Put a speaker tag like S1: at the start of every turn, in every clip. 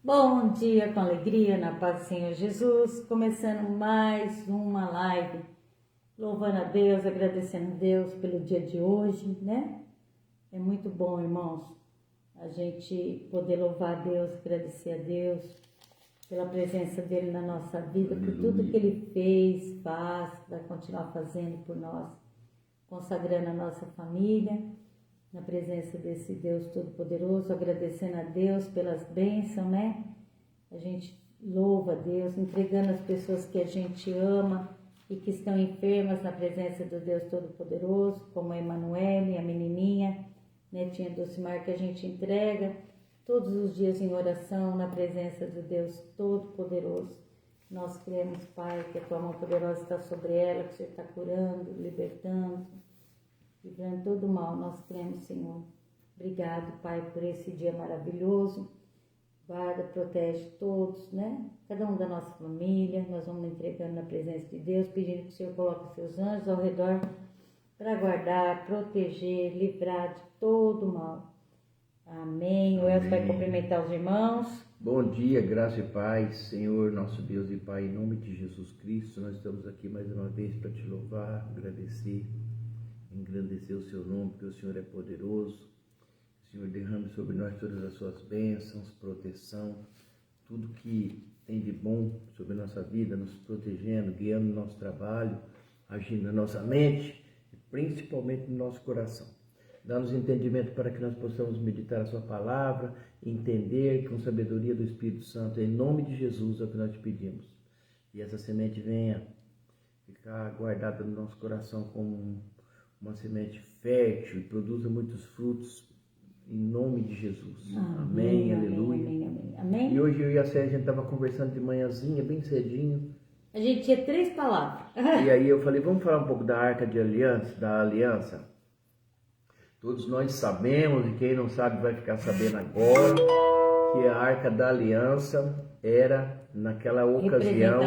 S1: Bom dia com alegria, na paz do Senhor Jesus, começando mais uma live, louvando a Deus, agradecendo a Deus pelo dia de hoje, né? É muito bom, irmãos, a gente poder louvar a Deus, agradecer a Deus pela presença dEle na nossa vida, por tudo que Ele fez, faz, vai continuar fazendo por nós, consagrando a nossa família, na presença desse Deus Todo-Poderoso, agradecendo a Deus pelas bênçãos, né? A gente louva a Deus, entregando as pessoas que a gente ama e que estão enfermas na presença do Deus Todo-Poderoso, como a Emanuele, a menininha, netinha Dulcimar, que a gente entrega todos os dias em oração na presença do Deus Todo-Poderoso. Nós cremos, Pai, que a Tua mão poderosa está sobre ela, que o Senhor está curando, libertando, livrando todo o mal. Nós cremos, Senhor. Obrigado, Pai, por esse dia maravilhoso. Guarda, protege todos, né? Cada um da nossa família. Nós vamos entregando na presença de Deus, pedindo que o Senhor coloque seus anjos ao redor para guardar, proteger, livrar de todo o mal. Amém. O Elcio vai cumprimentar os irmãos.
S2: Bom dia, graça e paz, Senhor, nosso Deus e Pai, em nome de Jesus Cristo. Nós estamos aqui mais uma vez para te louvar, agradecer, engrandecer o seu nome, porque o Senhor é poderoso. O Senhor derrame sobre nós todas as suas bênçãos, proteção, tudo que tem de bom sobre a nossa vida, nos protegendo, guiando o nosso trabalho, agindo na nossa mente e principalmente no nosso coração. Dá-nos entendimento para que nós possamos meditar a sua palavra, entender com sabedoria do Espírito Santo, em nome de Jesus é o que nós te pedimos. E essa semente venha ficar guardada no nosso coração como uma semente fértil e produza muitos frutos, em nome de Jesus. Amém, aleluia.
S1: Amém.
S2: E hoje eu e a Célia, a gente estava conversando de manhãzinha, bem cedinho.
S1: A gente tinha 3 palavras.
S2: E aí eu falei, vamos falar um pouco da Arca de Aliança, da Aliança. Todos nós sabemos, e quem não sabe vai ficar sabendo agora, que a Arca da Aliança era, naquela ocasião,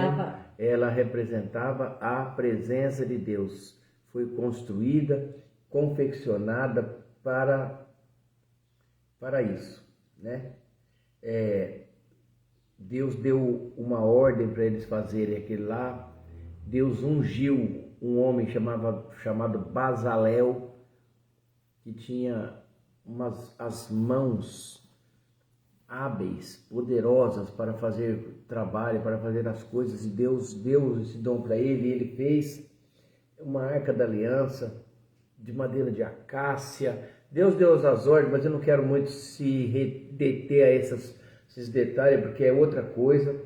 S2: ela representava a presença de Deus. Foi construída, confeccionada para isso, né? Deus deu uma ordem para eles fazerem aquele lá. Deus ungiu um homem chamado Bazalel, que tinha as mãos hábeis, poderosas para fazer trabalho, para fazer as coisas, e Deus deu esse dom para ele, e ele fez uma Arca da Aliança de madeira de acácia. Deus deu as ordens, mas eu não quero muito se deter a esses detalhes, porque é outra coisa.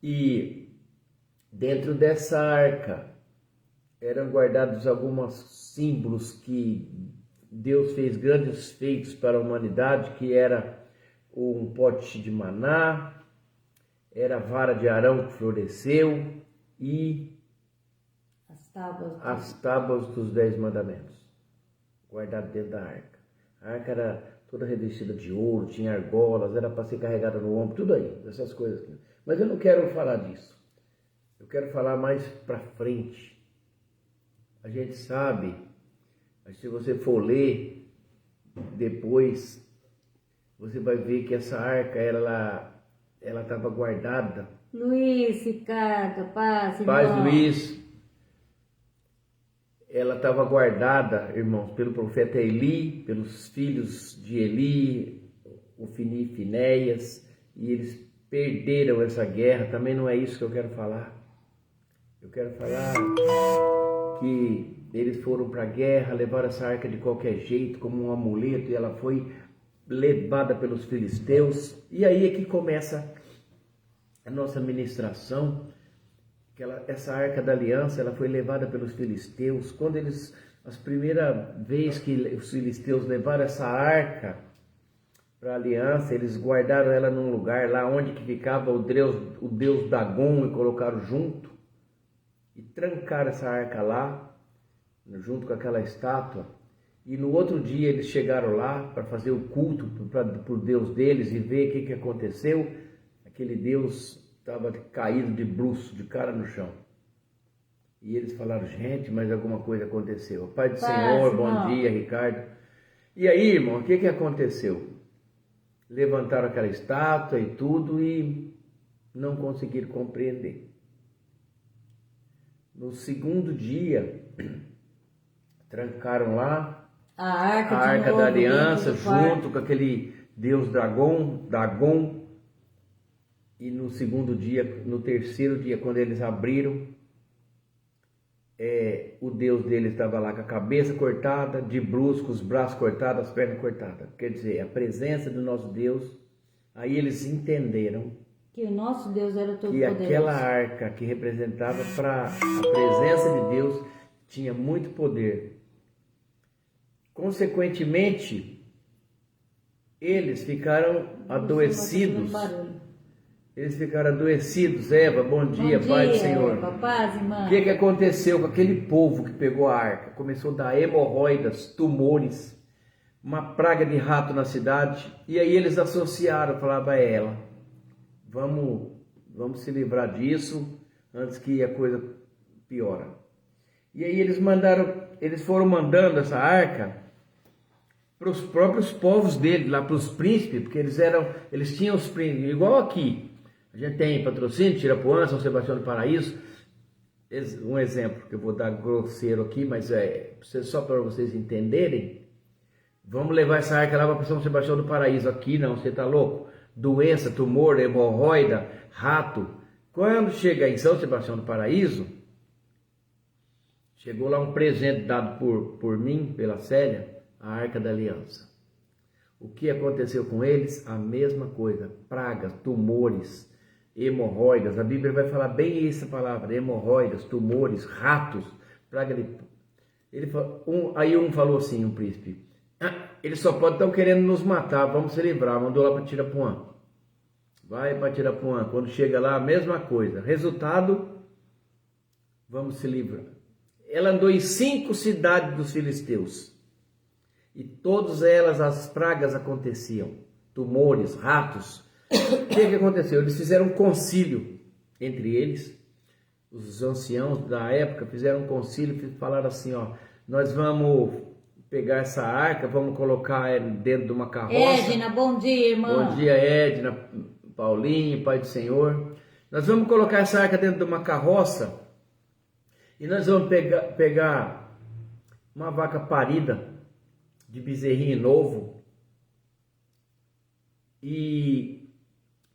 S2: E dentro dessa arca eram guardados alguns símbolos que Deus fez grandes feitos para a humanidade, que era um pote de maná, era a vara de Arão que floresceu e as tábuas dos 10 mandamentos, guardadas dentro da arca. A arca era toda revestida de ouro, tinha argolas, era para ser carregada no ombro, tudo aí, essas coisas. Mas eu não quero falar disso. Eu quero falar mais para frente. A gente sabe, mas se você for ler depois, você vai ver que essa arca, ela estava guardada.
S1: Luiz, Ricardo, paz,
S2: Luiz, ela estava guardada, irmãos, pelo profeta Eli, pelos filhos de Eli, Ofni e Finéias, e eles perderam essa guerra. Também não é isso que eu quero falar. Eu quero falar que eles foram para a guerra, levaram essa arca de qualquer jeito, como um amuleto, e ela foi levada pelos filisteus. E aí é que começa a nossa ministração. Essa Arca da Aliança, ela foi levada pelos filisteus. Quando a primeira vez que os filisteus levaram essa arca para a aliança, eles guardaram ela num lugar lá onde que ficava o deus Dagon, e colocaram junto e trancaram essa arca lá, junto com aquela estátua. E no outro dia eles chegaram lá para fazer o culto para o Deus deles e ver o que aconteceu. Aquele Deus estava caído de bruço, de cara no chão. E eles falaram, gente, mas alguma coisa aconteceu. Pai do Senhor, bom dia, Ricardo. E aí, irmão, o que aconteceu? levantaram aquela estátua e tudo e não conseguiram compreender. No segundo dia, trancaram lá
S1: A arca,
S2: a
S1: de
S2: Arca
S1: novo
S2: da
S1: dentro
S2: Aliança
S1: do quarto.
S2: junto com aquele deus Dagon. E no segundo dia, no terceiro dia, quando eles abriram, o Deus deles estava lá com a cabeça cortada, de brusco, os braços cortados, as pernas cortadas. Quer dizer, a presença do nosso Deus. Aí eles entenderam
S1: Que o nosso Deus era todo
S2: que
S1: poderoso.
S2: aquela arca que representava para a presença de Deus tinha muito poder. Consequentemente, eles ficaram adoecidos. Eles ficaram adoecidos. Eva, bom dia, Pai do Senhor.
S1: Eva, paz, irmã.
S2: O que aconteceu com aquele povo que pegou a arca? Começou a dar hemorroidas, tumores, uma praga de rato na cidade. E aí eles associaram, falavam, é ela. Vamos se livrar disso antes que a coisa piora. E aí eles foram mandando essa arca para os próprios povos dele, lá para os príncipes, porque eles tinham os príncipes, igual aqui. A gente tem Patrocínio, Tirapuã, São Sebastião do Paraíso. Um exemplo que eu vou dar grosseiro aqui, mas só para vocês entenderem. Vamos levar essa arca lá para São Sebastião do Paraíso. Aqui não, você está louco? Doença, tumor, hemorroida, rato. Quando chega em São Sebastião do Paraíso, chegou lá um presente dado por mim, pela Célia, a Arca da Aliança. O que aconteceu com eles? A mesma coisa. Pragas, tumores, hemorroidas. A Bíblia vai falar bem essa palavra, hemorroidas, tumores, ratos, praga de... Aí um falou assim, um príncipe, eles só podem estar querendo nos matar, vamos se livrar. Mandou lá para Tirapuã. Vai para Tirapuã. Quando chega lá, a mesma coisa. Resultado, vamos se livrar. Ela andou em 5 cidades dos filisteus. E todas elas, as pragas aconteciam. Tumores, ratos. O que aconteceu? Eles fizeram um concílio entre eles. Os anciãos da época fizeram um concílio e falaram assim, nós vamos pegar essa arca, vamos colocar dentro de uma carroça.
S1: Edna, bom dia, irmã.
S2: Bom dia, Edna, Paulinho, Pai do Senhor. Nós vamos colocar essa arca dentro de uma carroça e nós vamos pegar uma vaca parida de bezerrinho novo, e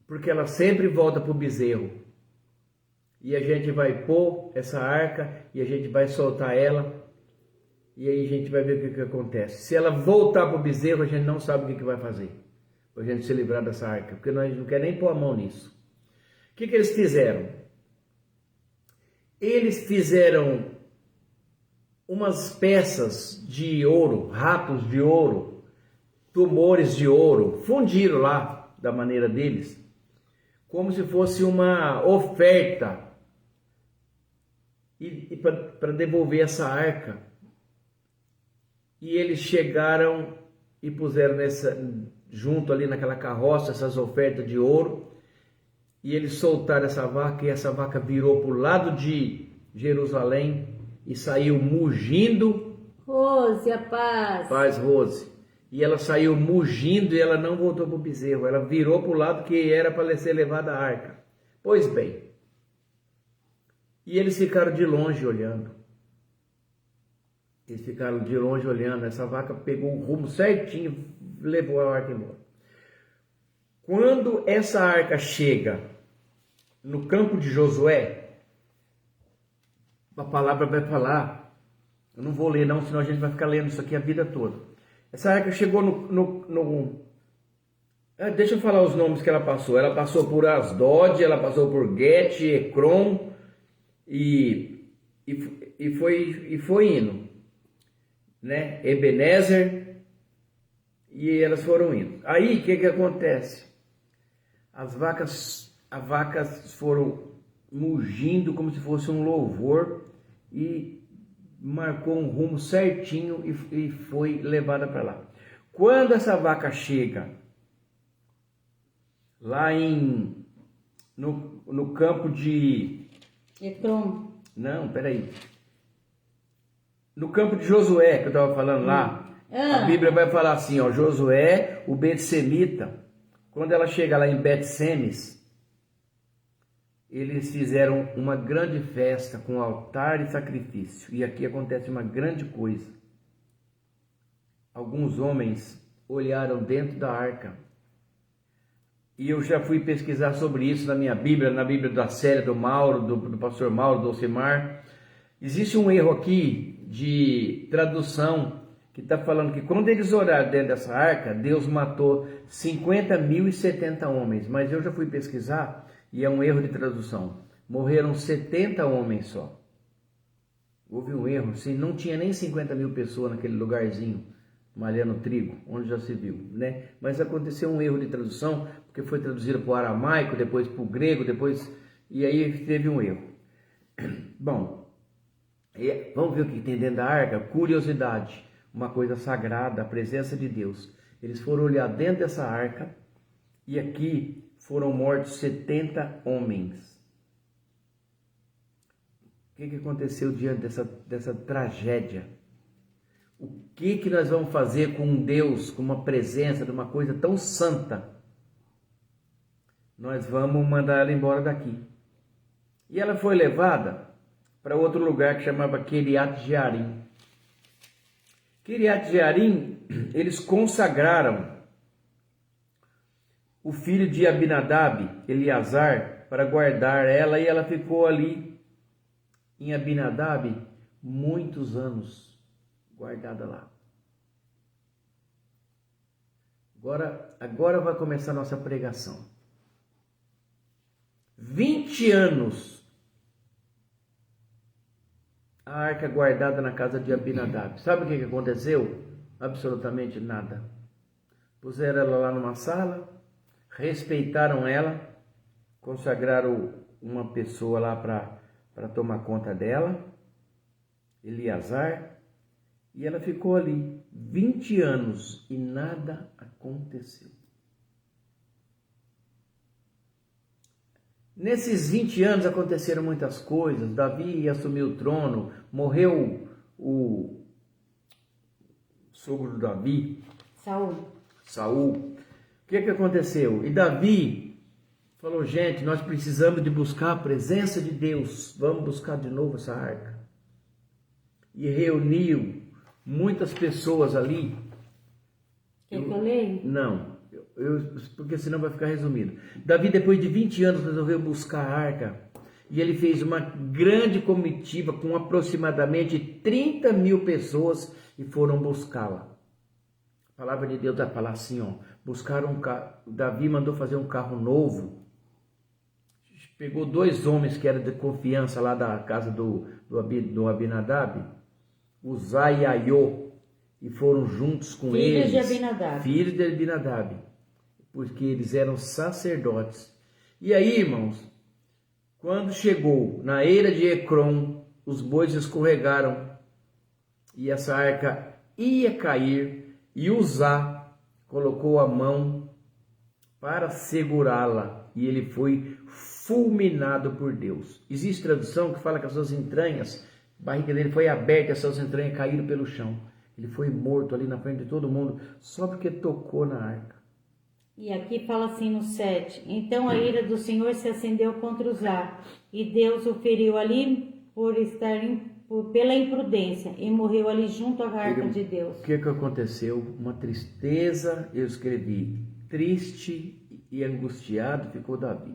S2: porque ela sempre volta para o bezerro, e a gente vai pôr essa arca e a gente vai soltar ela, e aí a gente vai ver o que acontece. Se ela voltar para o bezerro, a gente não sabe o que vai fazer para a gente se livrar dessa arca, porque nós não queremos nem pôr a mão nisso. O que eles fizeram? Eles fizeram umas peças de ouro, ratos de ouro, tumores de ouro, fundiram lá da maneira deles, como se fosse uma oferta e para devolver essa arca. E eles chegaram e puseram junto ali naquela carroça essas ofertas de ouro, e eles soltaram essa vaca, e essa vaca virou para o lado de Jerusalém e saiu mugindo.
S1: Rose, a paz.
S2: Paz, Rose. E ela saiu mugindo e ela não voltou para o bezerro. Ela virou para o lado que era para ser levada a arca. Pois bem. E eles ficaram de longe olhando. Eles ficaram de longe olhando. Essa vaca pegou o rumo certinho, levou a arca embora. Quando essa arca chega no campo de Josué, a palavra vai falar, eu não vou ler não, senão a gente vai ficar lendo isso aqui a vida toda. Essa arca chegou deixa eu falar os nomes que ela passou. Ela passou por Asdod, ela passou por Get, Ecrom e foi indo, né? Ebenezer, e elas foram indo. Aí o que acontece? As vacas foram mugindo como se fosse um louvor e marcou um rumo certinho e foi levada para lá. Quando essa vaca chega lá no campo de
S1: Ecrom.
S2: Não, peraí. No campo de Josué, que eu estava falando lá, a Bíblia vai falar assim, Josué, o Betsemita, quando ela chega lá em Bet-Semes, eles fizeram uma grande festa com altar e sacrifício. E aqui acontece uma grande coisa. Alguns homens olharam dentro da arca. E eu já fui pesquisar sobre isso na minha Bíblia, na Bíblia da série do Mauro, do pastor Mauro, do Alcimar. Existe um erro aqui de tradução que está falando que quando eles oraram dentro dessa arca, Deus matou 50.070 homens. Mas eu já fui pesquisar e é um erro de tradução. Morreram 70 homens só. Houve um erro, sim, não tinha nem 50.000 pessoas naquele lugarzinho, malhando trigo, onde já se viu, né? Mas aconteceu um erro de tradução, porque foi traduzido para o aramaico, depois para o grego, e aí teve um erro. Bom, vamos ver o que tem dentro da arca? Curiosidade, uma coisa sagrada, a presença de Deus. Eles foram olhar dentro dessa arca e aqui foram mortos 70 homens. O que aconteceu diante dessa tragédia? O que nós vamos fazer com um Deus, com uma presença de uma coisa tão santa? Nós vamos mandar ela embora daqui. E ela foi levada para outro lugar que chamava Kiriat Jearim. Kiriat Jearim, eles consagraram o filho de Abinadab, Eleazar, para guardar ela, e ela ficou ali em Abinadab muitos anos, guardada lá. Agora vai começar a nossa pregação. 20 anos a arca guardada na casa de Abinadab. Sabe o que aconteceu? Absolutamente nada. Puseram ela lá numa sala, respeitaram ela, consagraram uma pessoa lá para tomar conta dela, Eleazar, e ela ficou ali 20 anos e nada aconteceu. Nesses 20 anos aconteceram muitas coisas. Davi assumiu o trono, morreu o sogro de Davi, Saul. O que aconteceu? E Davi falou, gente, nós precisamos de buscar a presença de Deus, vamos buscar de novo essa arca. E reuniu muitas pessoas ali.
S1: Quer que eu leia?
S2: Não. Porque senão vai ficar resumido. Davi, depois de 20 anos, resolveu buscar a arca. E ele fez uma grande comitiva com aproximadamente 30.000 pessoas e foram buscá-la. A palavra de Deus vai falar assim, ó. Buscaram um carro. Davi mandou fazer um carro novo. Pegou 2 homens que eram de confiança lá da casa do Abinadab, Uzai e Aiô, e foram juntos com eles. Filhos de Abinadab. Porque eles eram sacerdotes. E aí, irmãos, quando chegou na eira de Ecrom, os bois escorregaram e essa arca ia cair, e Uzá colocou a mão para segurá-la e ele foi fulminado por Deus. Existe tradução que fala que as suas entranhas, a barriga dele foi aberta e as suas entranhas caíram pelo chão. Ele foi morto ali na frente de todo mundo só porque tocou na arca.
S1: E aqui fala assim no 7, então a ira do Senhor se acendeu contra Uzá, e Deus o feriu ali pela imprudência, e morreu ali junto à arca de Deus.
S2: O que aconteceu? Uma tristeza, eu escrevi, triste e angustiado ficou Davi.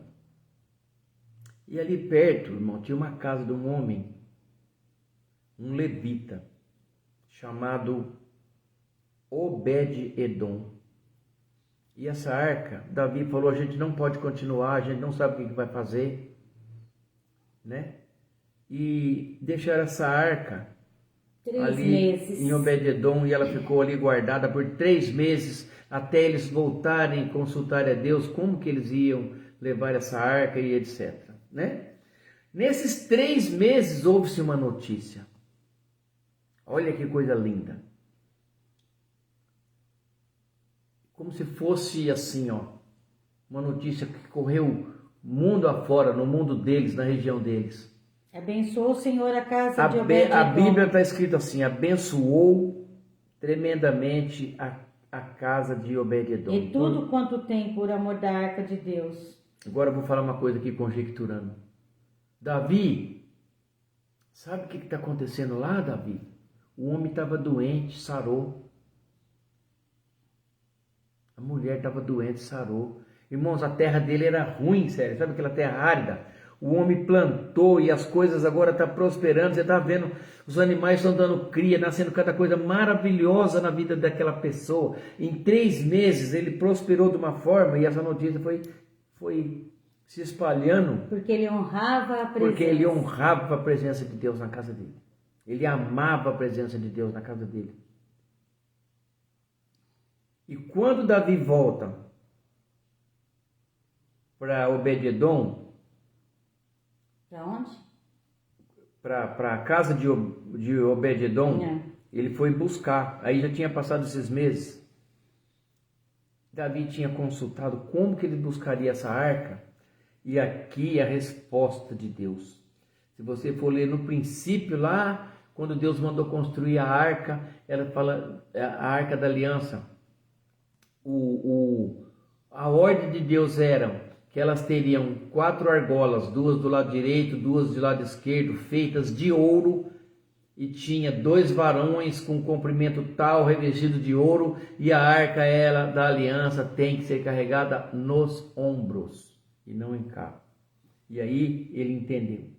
S2: E ali perto, irmão, tinha uma casa de um homem, um levita, chamado Obed-Edom. E essa arca, Davi falou, a gente não pode continuar, a gente não sabe o que vai fazer, né? E deixaram essa arca
S1: 3
S2: ali
S1: meses.
S2: Em Obed-Edom, e ela ficou ali guardada por 3 meses, até eles voltarem e consultarem a Deus como que eles iam levar essa arca e etc, né? Nesses 3 meses houve-se uma notícia. Olha que coisa linda. Como se fosse assim, ó, uma notícia que correu mundo afora, no mundo deles, na região deles.
S1: Abençoou o Senhor a casa de Obed-Edom.
S2: A Bíblia está escrito assim, abençoou tremendamente a casa de Obed-edom.
S1: E tudo quanto tem por amor da arca de Deus.
S2: Agora eu vou falar uma coisa aqui conjecturando. Davi, sabe o que está acontecendo lá, Davi? O homem estava doente, sarou. A mulher estava doente, sarou. Irmãos, a terra dele era ruim, sério. Sabe aquela terra árida? O homem plantou e as coisas agora estão prosperando. Você está vendo, os animais estão dando cria, nascendo cada coisa maravilhosa na vida daquela pessoa. Em 3 meses ele prosperou de uma forma, e essa notícia foi se espalhando.
S1: Porque ele honrava a presença.
S2: Porque ele honrava a presença de Deus na casa dele. Ele amava a presença de Deus na casa dele. E quando Davi volta para Obed-edom,
S1: para onde?
S2: Para a casa de Obed-edom, ele foi buscar. Aí já tinha passado esses meses. Davi tinha consultado como que ele buscaria essa arca. E aqui a resposta de Deus. Se você for ler no princípio lá, quando Deus mandou construir a arca, ela fala a arca da aliança. A ordem de Deus era que elas teriam 4 argolas, 2 do lado direito, 2 do lado esquerdo, feitas de ouro, e tinha 2 varões com comprimento tal, revestido de ouro, e a arca da aliança tem que ser carregada nos ombros e não em carro. E aí ele entendeu.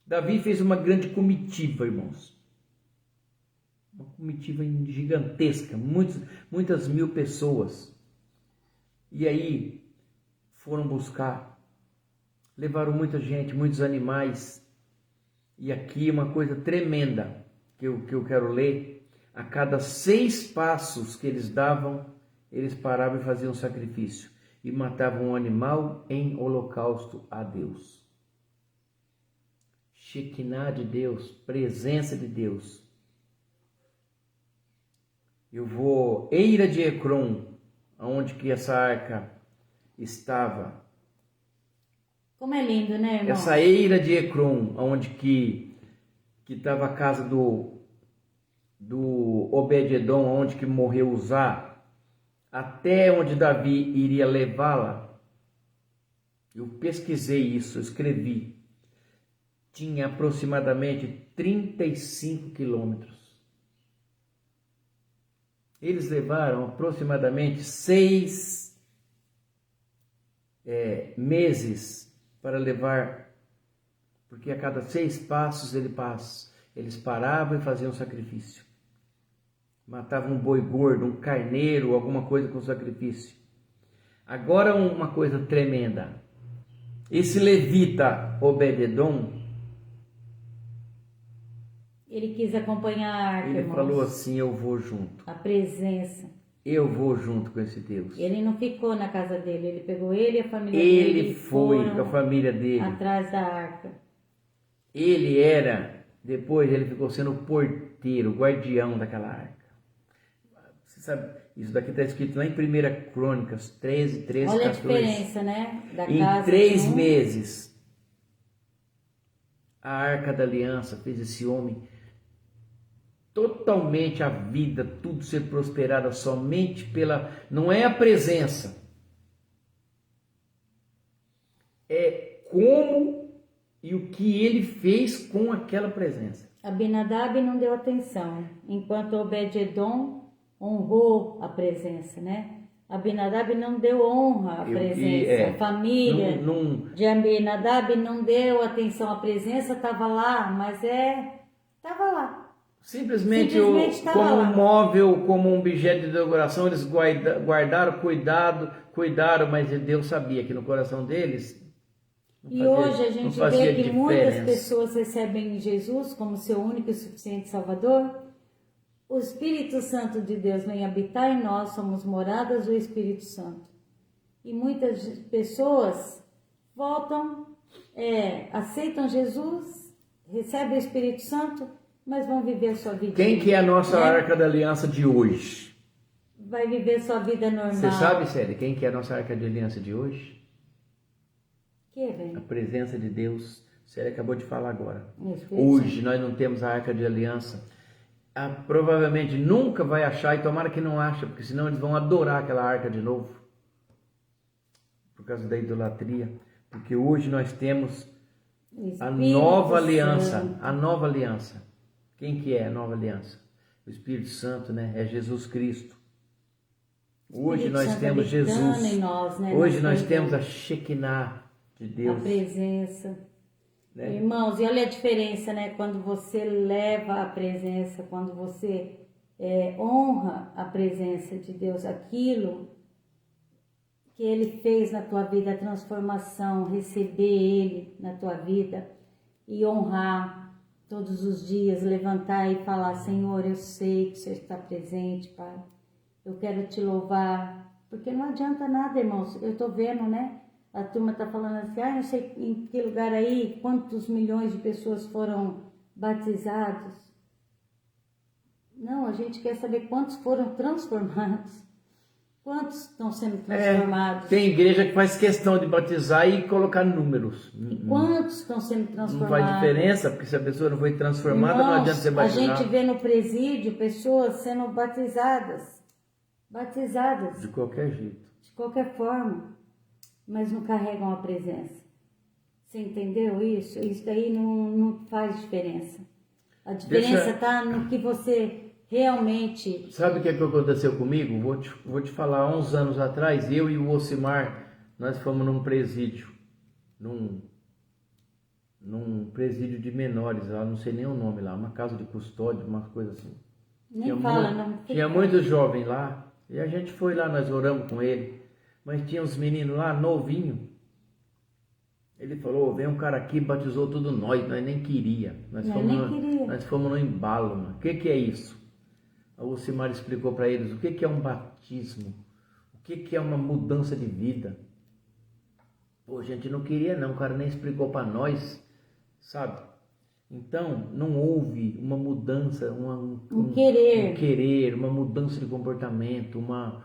S2: Davi fez uma grande comitiva, irmãos. Uma comitiva gigantesca, muitas mil pessoas. E aí foram buscar, levaram muita gente, muitos animais. E aqui uma coisa tremenda que eu quero ler. A cada 6 passos que eles davam, eles paravam e faziam sacrifício. E matavam um animal em holocausto a Deus. Shekinah de Deus, presença de Deus. Eu vou, Eira de Ecrom, onde que essa arca estava.
S1: Como é lindo, né, irmão?
S2: Essa Eira de Ecrom, onde que estava a casa do Obed-edom, onde que morreu Uzá, até onde Davi iria levá-la. Eu pesquisei isso, escrevi. Tinha aproximadamente 35 quilômetros. Eles levaram aproximadamente 6 meses para levar, porque a cada 6 passos eles paravam e faziam sacrifício. Matavam um boi gordo, um carneiro, alguma coisa com sacrifício. Agora uma coisa tremenda. Esse levita Obed-edom,
S1: ele quis acompanhar a arca,
S2: ele
S1: irmãos.
S2: falou assim: eu vou junto.
S1: A presença.
S2: Eu vou junto com esse Deus.
S1: Ele não ficou na casa dele, ele pegou ele e a família dele.
S2: Ele foi com a família dele.
S1: Atrás da arca.
S2: Depois ele ficou sendo o porteiro, o guardião daquela arca. Você sabe, isso daqui está escrito lá em 1 Crônicas 13, 13,
S1: Olha
S2: 14.
S1: a diferença, né? Da
S2: em
S1: casa
S2: 3 meses, a arca da aliança fez esse homem totalmente a vida, tudo ser prosperado somente não é a presença, é como e o que ele fez com aquela presença.
S1: Abinadab não deu atenção, enquanto Obed-edom honrou a presença, né? Abinadab não deu honra à presença, a família de Abinadab não deu atenção à presença, estava lá, mas estava lá.
S2: Simplesmente como um móvel, como um objeto de decoração, eles guardaram, cuidaram, mas Deus sabia que no coração deles
S1: hoje a gente vê que muitas pessoas recebem Jesus como seu único e suficiente Salvador. O Espírito Santo de Deus vem habitar em nós, somos moradas do Espírito Santo. E muitas pessoas voltam, aceitam Jesus, recebem o Espírito Santo, mas vão viver a sua vida.
S2: Quem que é a nossa arca da aliança de hoje?
S1: Vai viver sua vida normal.
S2: Você sabe, Célia, quem que é a nossa arca de aliança de hoje?
S1: A
S2: presença de Deus. Célia acabou de falar agora. Hoje nós não temos a arca de aliança. provavelmente nunca vai achar, e tomara que não ache, porque senão eles vão adorar aquela arca de novo, por causa da idolatria. Porque hoje nós temos a nova aliança, a nova aliança. Quem que é a nova aliança? O Espírito Santo, né? É Jesus Cristo. Hoje nós temos Jesus.
S1: Em nós, né?
S2: Hoje nós temos a Shekinah de Deus.
S1: A presença.
S2: Né?
S1: Irmãos, e olha a diferença, né? Quando você leva a presença, quando você honra a presença de Deus, aquilo que Ele fez na tua vida, a transformação, receber Ele na tua vida e honrar todos os dias, levantar e falar: Senhor, eu sei que o Senhor está presente, Pai. Eu quero te louvar, porque não adianta nada, irmãos. Eu estou vendo, né? A turma está falando assim: não sei em que lugar aí, quantos milhões de pessoas foram batizados. Não, a gente quer saber quantos foram transformados. Quantos estão sendo transformados?
S2: Tem igreja que faz questão de batizar e colocar números.
S1: E quantos estão sendo transformados?
S2: Não faz diferença, porque se a pessoa não foi transformada,
S1: Irmãos,
S2: não adianta ser batizado.
S1: A gente vê no presídio pessoas sendo batizadas.
S2: De qualquer jeito.
S1: De qualquer forma. Mas não carregam a presença. Você entendeu isso? Isso daí não faz diferença. A diferença está no que você realmente...
S2: Sabe o que aconteceu comigo? Vou te falar, há uns anos atrás, eu e o Ocimar, nós fomos num presídio, num presídio de menores, lá não sei nem o nome lá, uma casa de custódia, uma coisa assim. Tinha muitos jovens lá, e a gente foi lá, nós oramos com ele, mas tinha uns meninos lá, novinho. Ele falou: vem um cara aqui, batizou tudo nós nem queria. Nós fomos no embalo, mano. O que é isso? A Ocimar explicou para eles o que é um batismo, o que é uma mudança de vida. Pô, a gente não queria não, o cara nem explicou para nós, sabe? Então, não houve uma mudança, um querer, uma mudança de comportamento, uma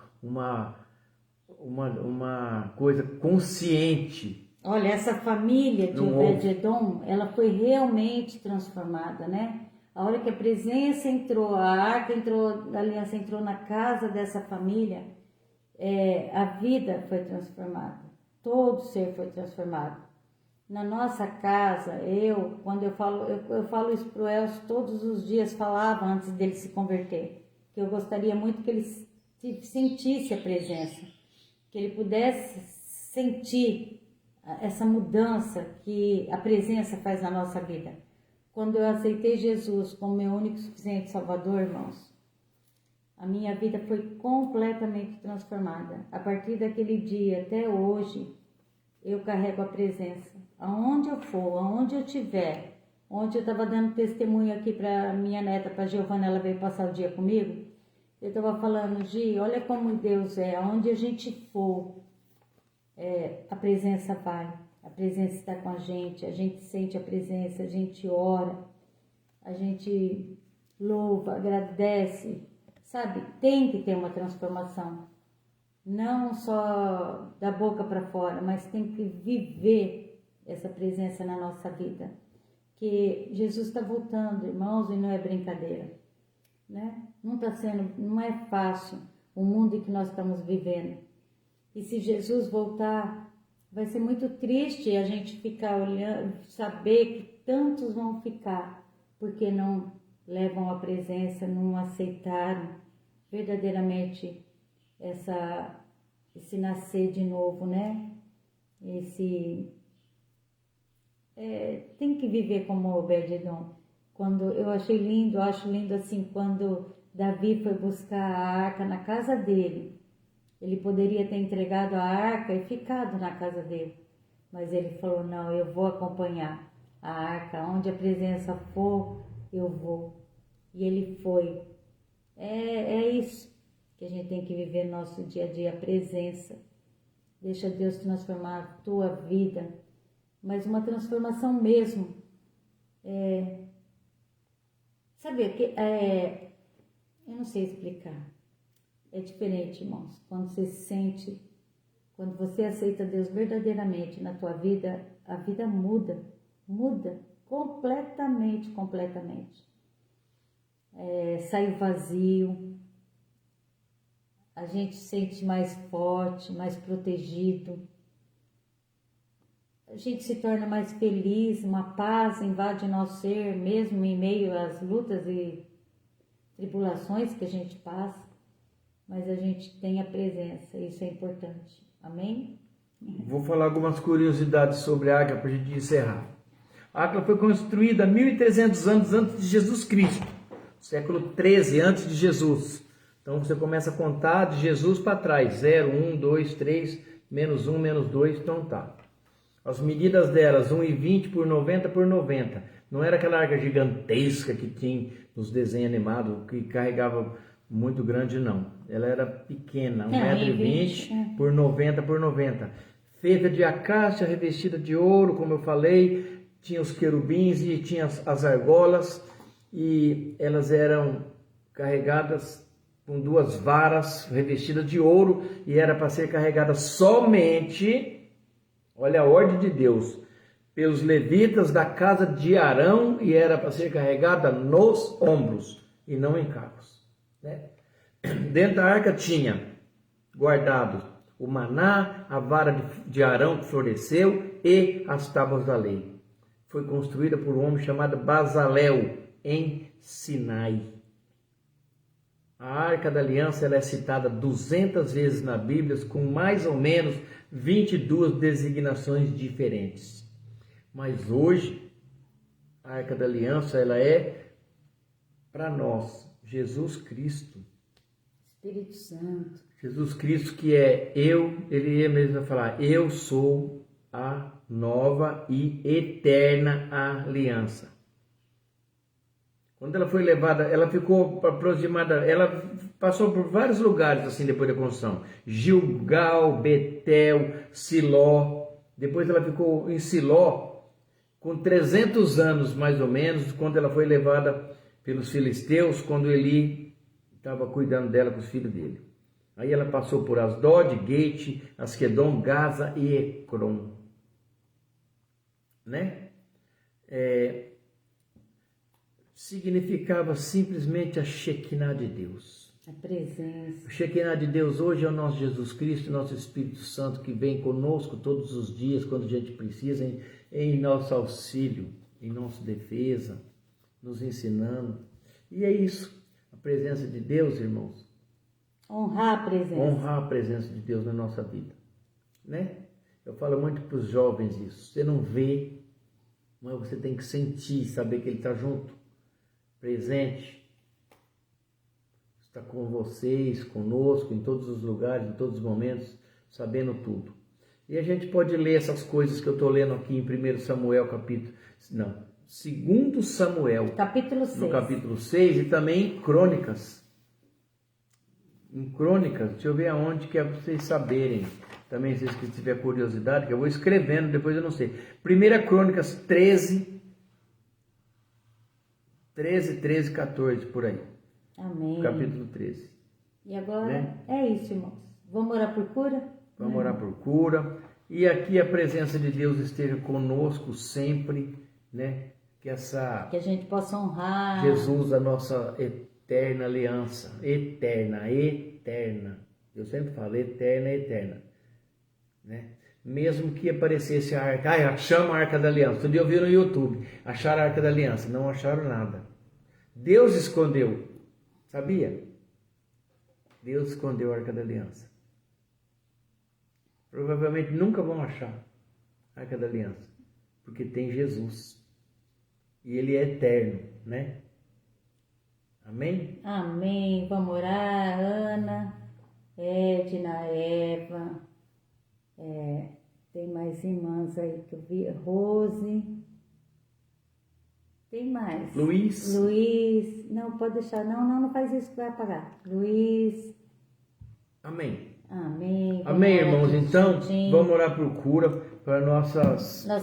S2: coisa consciente.
S1: Olha, essa família de Obed-Edom, ela foi realmente transformada, né? A hora que a presença entrou, a arca entrou, a aliança entrou na casa dessa família, a vida foi transformada. Todo ser foi transformado. Na nossa casa, quando eu falo isso pro Elcio todos os dias, falava antes dele se converter, que eu gostaria muito que ele sentisse a presença, que ele pudesse sentir essa mudança que a presença faz na nossa vida. Quando eu aceitei Jesus como meu único e suficiente Salvador, irmãos, a minha vida foi completamente transformada. A partir daquele dia até hoje, eu carrego a presença. Aonde eu for, aonde eu estiver, onde eu estava dando testemunho aqui para minha neta, para Giovana, ela veio passar o dia comigo, eu estava falando: Gi, olha como Deus é, aonde a gente for, a presença vai, a presença está com a gente sente a presença, a gente ora, a gente louva, agradece, sabe? Tem que ter uma transformação, não só da boca para fora, mas tem que viver essa presença na nossa vida, que Jesus está voltando, irmãos, e não é brincadeira, né? Não é fácil o mundo em que nós estamos vivendo. E se Jesus voltar, vai ser muito triste a gente ficar olhando, saber que tantos vão ficar, porque não levam a presença, não aceitaram verdadeiramente esse nascer de novo, né? Tem que viver como Obed-Edom. Quando eu acho lindo assim, quando Davi foi buscar a arca na casa dele. Ele poderia ter entregado a arca e ficado na casa dele, mas ele falou: não, eu vou acompanhar a arca, onde a presença for, eu vou. E ele foi. É isso que a gente tem que viver no nosso dia a dia, a presença. Deixa Deus transformar a tua vida, mas uma transformação mesmo. Sabe, eu não sei explicar. É diferente, irmãos. Quando você se sente, quando você aceita Deus verdadeiramente na tua vida, a vida muda completamente. sai o vazio, a gente se sente mais forte, mais protegido, a gente se torna mais feliz, uma paz invade nosso ser, mesmo em meio às lutas e tribulações que a gente passa, mas a gente tem a presença, isso é importante, amém?
S2: Vou falar algumas curiosidades sobre a Águia para a gente encerrar. A Águia foi construída 1.300 anos antes de Jesus Cristo, século 13 antes de Jesus. Então você começa a contar de Jesus para trás, 0, 1, 2, 3, menos 1, menos 2, então tá. As medidas delas, 1,20 por 90 por 90. Não era aquela arca gigantesca que tinha nos desenhos animados, que carregava muito grande, não. Ela era pequena, 1,20 m por 90 por 90. Feita de acácia, revestida de ouro, como eu falei. Tinha os querubins e tinha as argolas. E elas eram carregadas com 2 varas revestidas de ouro. E era para ser carregada somente, olha a ordem de Deus, pelos levitas da casa de Arão, e era para ser carregada nos ombros e não em carros, né? Dentro da arca tinha guardado o maná, a vara de Arão que floresceu e as tábuas da lei. Foi construída por um homem chamado Bazalel em Sinai. A Arca da Aliança ela é citada 200 vezes na Bíblia, com mais ou menos 22 designações diferentes. Mas hoje, a Arca da Aliança ela é para nós, Jesus Cristo.
S1: Espírito Santo.
S2: Jesus Cristo que é ele ia mesmo falar, eu sou a nova e eterna aliança. Quando ela foi levada, ela ficou aproximada, ela passou por vários lugares assim depois da construção. Gilgal, Betel, Siló. Depois ela ficou em Siló com 300 anos mais ou menos, quando ela foi levada pelos filisteus, quando Eli estava cuidando dela com os filhos dele. Aí ela passou por Asdod, Gate, Asquedom, Gaza e Ecrom. Né? Significava simplesmente a Shekinah de Deus.
S1: A presença.
S2: O Shekinah de Deus hoje é o nosso Jesus Cristo, nosso Espírito Santo, que vem conosco todos os dias, quando a gente precisa, em nosso auxílio, em nossa defesa, nos ensinando. E é isso, a presença de Deus, irmãos.
S1: Honrar a presença.
S2: Honrar a presença de Deus na nossa vida, né? Eu falo muito para os jovens isso. Você não vê, mas você tem que sentir, saber que Ele está junto, presente. Está com vocês, conosco, em todos os lugares, em todos os momentos, sabendo tudo. E a gente pode ler essas coisas que eu estou lendo aqui em 1 Samuel, 2 Samuel,
S1: capítulo 6.
S2: No capítulo 6, e também em Crônicas. Em Crônicas, deixa eu ver aonde que é para vocês saberem. Também, se vocês tiverem curiosidade, que eu vou escrevendo, depois eu não sei. 1 Crônicas 13, 14, por aí.
S1: Amém.
S2: Capítulo 13.
S1: E agora,
S2: né?
S1: É isso, irmãos. Vamos orar por cura?
S2: Vamos orar por cura. E aqui a presença de Deus esteja conosco sempre, né? Que
S1: a gente possa honrar
S2: Jesus, a nossa eterna aliança. Eterna. Eu sempre falo eterna. Né? Mesmo que aparecesse a arca, chama a Arca da Aliança. Todo dia eu vi no YouTube, acharam a Arca da Aliança, não acharam nada. Deus escondeu, sabia? Deus escondeu a Arca da Aliança. Provavelmente nunca vão achar a Arca da Aliança, porque tem Jesus. E Ele é eterno, né? Amém?
S1: Amém. Vamos orar, Ana, Edna, Eva. Tem mais irmãs aí que eu vi. Rose. Tem mais.
S2: Luiz.
S1: Não, pode deixar. Não faz isso que vai apagar. Luiz.
S2: Amém.
S1: Amém.
S2: Amém, irmãos. Então, vamos orar por cura para
S1: Nós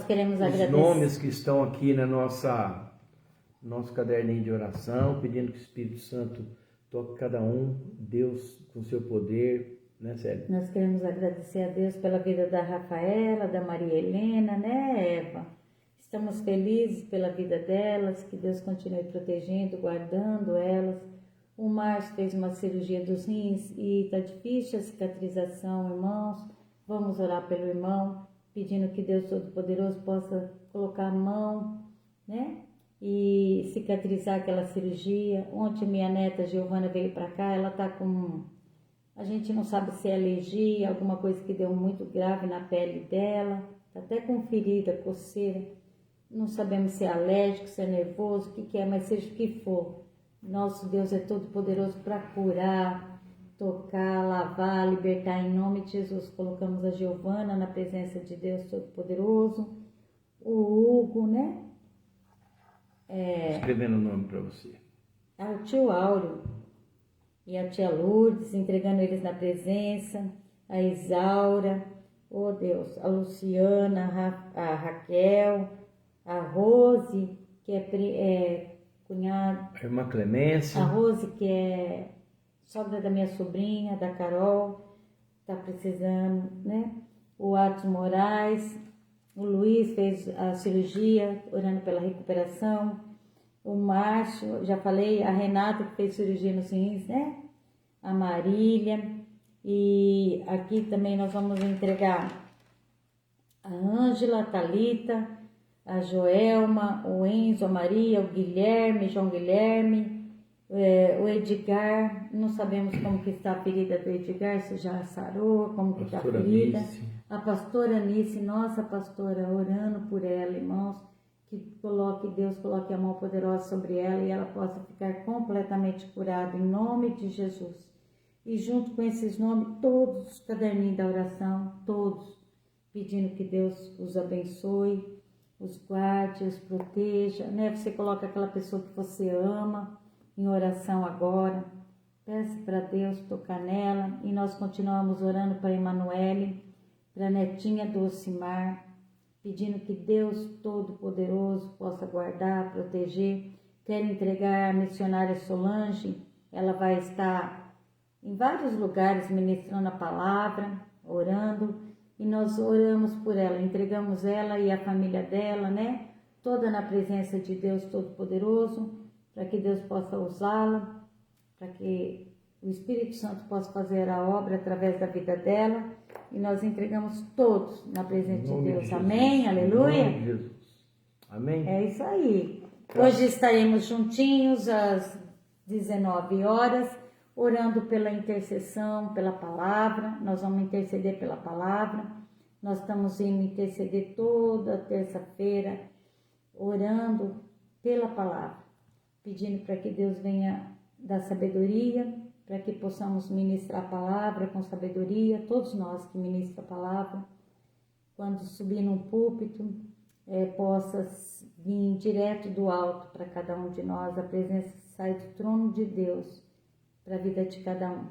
S1: queremos agradecer.
S2: Os nomes que estão aqui na nosso caderninho de oração, pedindo que o Espírito Santo toque cada um, Deus com seu poder, né, Célia?
S1: Nós queremos agradecer a Deus pela vida da Rafaela, da Maria Helena, né, Eva? Estamos felizes pela vida delas, que Deus continue protegendo, guardando elas. O Márcio fez uma cirurgia dos rins e está difícil a cicatrização, irmãos. Vamos orar pelo irmão, pedindo que Deus Todo-Poderoso possa colocar a mão, né? E cicatrizar aquela cirurgia. Ontem minha neta Giovana veio para cá, ela está com... A gente não sabe se é alergia, alguma coisa que deu muito grave na pele dela. Está até com ferida, coceira. Não sabemos se é alérgico, se é nervoso, o que é, mas seja o que for. Nosso Deus é todo poderoso para curar, tocar, lavar, libertar em nome de Jesus. Colocamos a Giovana na presença de Deus Todo-Poderoso. O Hugo, né?
S2: Escrevendo o nome para você.
S1: O tio Áureo e a tia Lourdes, entregando eles na presença. A Isaura, oh Deus, a Luciana, a Raquel, a Rose, que é cunhada.
S2: A irmã Clemência.
S1: A Rose, que é sogra da minha sobrinha, da Carol, tá precisando, né? O Atos Moraes, o Luiz fez a cirurgia, orando pela recuperação. O Márcio, já falei, a Renata que fez cirurgia nos rins, né? A Marília. E aqui também nós vamos entregar a Ângela, a Thalita, a Joelma, o Enzo, a Maria, o Guilherme, João Guilherme, o Edgar. Não sabemos como que está a ferida do Edgar, se já sarou, como que está a ferida.
S2: Anice.
S1: A pastora Anice, nossa pastora, orando por ela, irmãos, que Deus coloque a mão poderosa sobre ela e ela possa ficar completamente curada em nome de Jesus. E junto com esses nomes, todos os caderninhos da oração, todos, pedindo que Deus os abençoe, os guarde, os proteja, né? Você coloca aquela pessoa que você ama em oração agora, peça para Deus tocar nela, e nós continuamos orando para Emanuele, para a netinha do Ocimar, pedindo que Deus Todo-Poderoso possa guardar, proteger. Quero entregar a missionária Solange, ela vai estar em vários lugares ministrando a palavra, orando, e nós oramos por ela, entregamos ela e a família dela, né? Toda na presença de Deus Todo-Poderoso, para que Deus possa usá-la, para que o Espírito Santo possa fazer a obra através da vida dela, e nós entregamos todos na presença de Deus. Amém? Aleluia?
S2: Em nome de Jesus. Amém?
S1: É isso aí. Hoje estaremos juntinhos às 19 horas, orando pela intercessão, pela palavra. Nós vamos interceder pela palavra. Nós estamos indo interceder toda terça-feira, orando pela palavra, pedindo para que Deus venha dar sabedoria, para que possamos ministrar a palavra com sabedoria, todos nós que ministram a palavra, quando subir num púlpito, possa vir direto do alto para cada um de nós, a presença que sai do trono de Deus para a vida de cada um.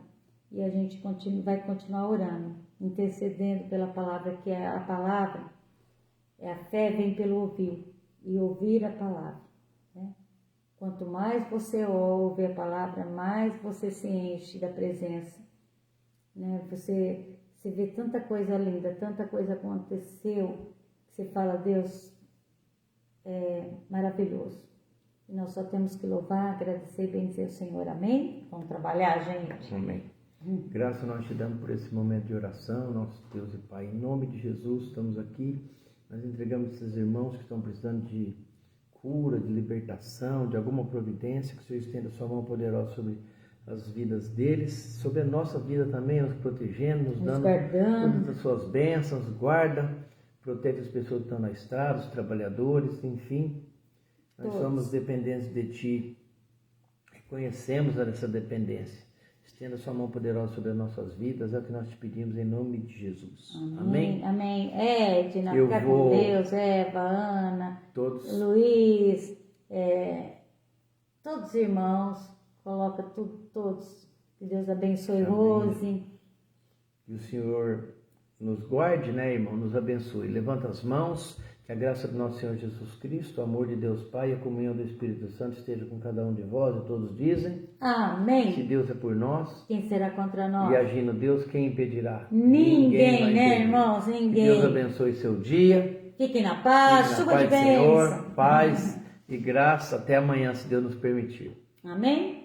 S1: E a gente vai continuar orando, intercedendo pela palavra, que é a palavra, a fé vem pelo ouvir, e ouvir a palavra, né? Quanto mais você ouve a palavra, mais você se enche da presença, né? Você vê tanta coisa linda, tanta coisa aconteceu, que você fala, Deus é maravilhoso. E nós só temos que louvar, agradecer e bendizer o Senhor. Amém? Vamos trabalhar, gente?
S2: Amém. Graças nós te damos por esse momento de oração, nosso Deus e Pai. Em nome de Jesus, estamos aqui. Nós entregamos esses irmãos que estão precisando de cura, de libertação, de alguma providência, que o Senhor estenda a sua mão poderosa sobre as vidas deles, sobre a nossa vida também, nos protegendo, nos dando todas as suas bênçãos, guarda, protege as pessoas que estão na estrada, os trabalhadores, enfim. Nós somos dependentes de Ti, reconhecemos essa dependência. Estenda a sua mão poderosa sobre as nossas vidas, é o que nós te pedimos em nome de Jesus. Amém?
S1: Amém. Edna, fica com Deus, Eva, Ana, Luiz, todos os irmãos, coloca todos, que Deus abençoe. Amém. Rose.
S2: Que o Senhor nos guarde, né, irmão, nos abençoe. Levanta as mãos. Que a graça do nosso Senhor Jesus Cristo, o amor de Deus Pai e a comunhão do Espírito Santo esteja com cada um de vós, e todos dizem. Amém. Se Deus é por nós,
S1: quem será contra nós?
S2: E agindo Deus, quem impedirá?
S1: Ninguém, né, irmãos? Ninguém.
S2: Que Deus abençoe seu dia.
S1: Fiquem na paz,
S2: Fique na
S1: chuva
S2: paz
S1: de
S2: do Senhor,
S1: bênção.
S2: paz e graça. Até amanhã, se Deus nos permitir.
S1: Amém?